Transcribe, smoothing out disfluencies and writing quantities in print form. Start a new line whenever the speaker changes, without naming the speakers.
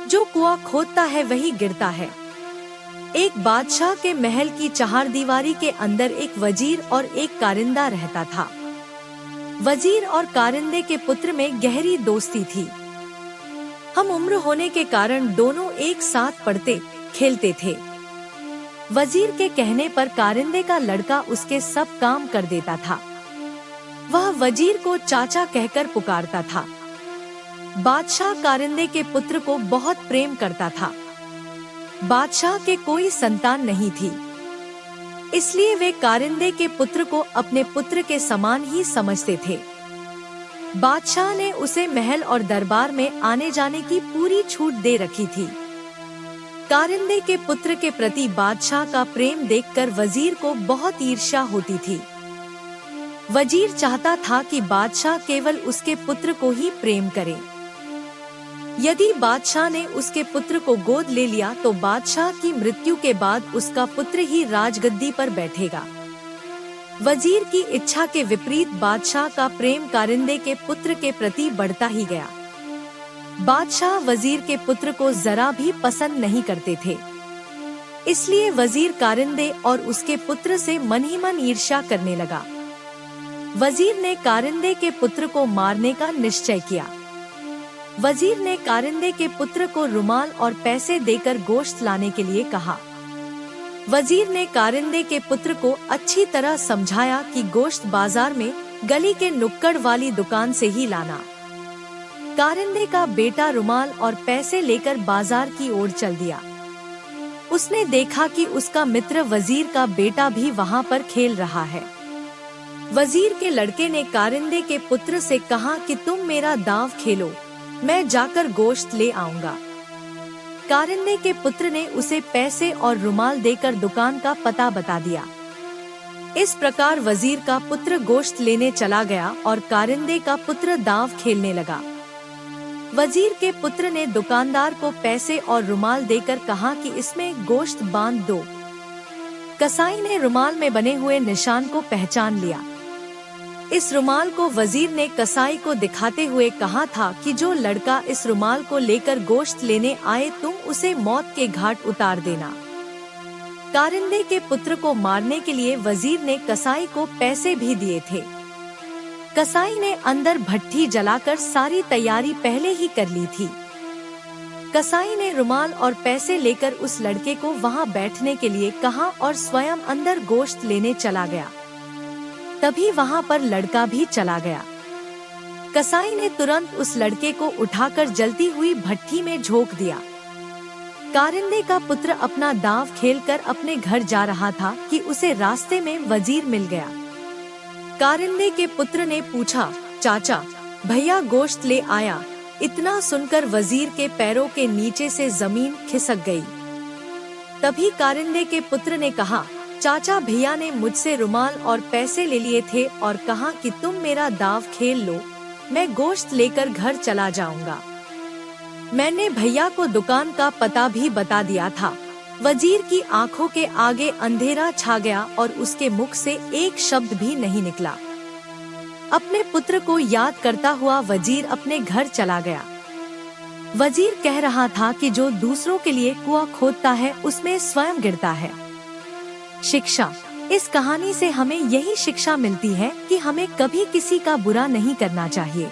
जो कुआं खोदता है वही गिरता है। एक बादशाह के महल की चहारदीवारी के अंदर एक वजीर और एक कारिंदा रहता था। वजीर और कारिंदे के पुत्र में गहरी दोस्ती थी। हम उम्र होने के कारण दोनों एक साथ पढ़ते खेलते थे। वजीर के कहने पर कारिंदे का लड़का उसके सब काम कर देता था। वह वजीर को चाचा कहकर पुकारता था। बादशाह कारिंदे के पुत्र को बहुत प्रेम करता था। बादशाह के कोई संतान नहीं थी, इसलिए वे कारिंदे के पुत्र को अपने पुत्र के समान ही समझते थे। बादशाह ने उसे महल और दरबार में आने जाने की पूरी छूट दे रखी थी। कारिंदे के पुत्र के प्रति बादशाह का प्रेम देखकर वजीर को बहुत ईर्ष्या होती थी। वजीर चाहता था कि बादशाह केवल उसके पुत्र को ही प्रेम करे। यदि बादशाह ने उसके पुत्र को गोद ले लिया तो बादशाह की मृत्यु के बाद उसका पुत्र ही राजगद्दी पर बैठेगा। वजीर की इच्छा के विपरीत बादशाह का प्रेम कारिंदे के पुत्र के प्रति बढ़ता ही गया। बादशाह वजीर के पुत्र को जरा भी पसंद नहीं करते थे, इसलिए वजीर कारिंदे और उसके पुत्र से मन ही मन ईर्ष्या करने लगा। वजीर ने कारिंदे के पुत्र को मारने का निश्चय किया। वजीर ने कारिंदे के पुत्र को रुमाल और पैसे देकर गोश्त लाने के लिए कहा। वजीर ने कारिंदे के पुत्र को अच्छी तरह समझाया कि गोश्त बाजार में गली के नुक्कड़ वाली दुकान से ही लाना। कारिंदे का बेटा रुमाल और पैसे लेकर बाजार की ओर चल दिया। उसने देखा कि उसका मित्र वजीर का बेटा भी वहां पर खेल रहा है। वजीर के लड़के ने कारिंदे के पुत्र से कहा कि तुम मेरा दांव खेलो, मैं जाकर गोश्त ले आऊंगा। कारिंदे के पुत्र ने उसे पैसे और रुमाल देकर दुकान का पता बता दिया। इस प्रकार वजीर का पुत्र गोश्त लेने चला गया और कारिंदे का पुत्र दांव खेलने लगा। वजीर के पुत्र ने दुकानदार को पैसे और रुमाल देकर कहा कि इसमें गोश्त बांध दो। कसाई ने रुमाल में बने हुए निशान को पहचान लिया। इस रुमाल को वजीर ने कसाई को दिखाते हुए कहा था कि जो लड़का इस रुमाल को लेकर गोश्त लेने आए तुम उसे मौत के घाट उतार देना। कारिंदे के पुत्र को मारने के लिए वजीर ने कसाई को पैसे भी दिए थे। कसाई ने अंदर भट्ठी जलाकर सारी तैयारी पहले ही कर ली थी। कसाई ने रुमाल और पैसे लेकर उस लड़के को वहां बैठने के लिए कहा और स्वयं अंदर गोश्त लेने चला गया। तभी वहां पर लड़का भी चला गया। कसाई ने तुरंत उस लड़के को उठाकर जलती हुई भट्ठी में झोंक दिया। कारिंदे का पुत्र अपना दांव खेलकर अपने घर जा रहा था कि उसे रास्ते में वजीर मिल गया। कारिंदे के पुत्र ने पूछा, चाचा भैया गोश्त ले आया। इतना सुनकर वजीर के पैरों के नीचे से जमीन खिसक गई। तभी कारिंदे के पुत्र ने कहा, चाचा भैया ने मुझसे रुमाल और पैसे ले लिए थे और कहा कि तुम मेरा दांव खेल लो, मैं गोश्त लेकर घर चला जाऊंगा। मैंने भैया को दुकान का पता भी बता दिया था। वजीर की आंखों के आगे अंधेरा छा गया और उसके मुख से एक शब्द भी नहीं निकला। अपने पुत्र को याद करता हुआ वजीर अपने घर चला गया। वजीर कह रहा था कि जो दूसरों के लिए कुआं खोदता है उसमें स्वयं गिरता है। शिक्षा। इस कहानी से हमें यही शिक्षा मिलती है कि हमें कभी किसी का बुरा नहीं करना चाहिए।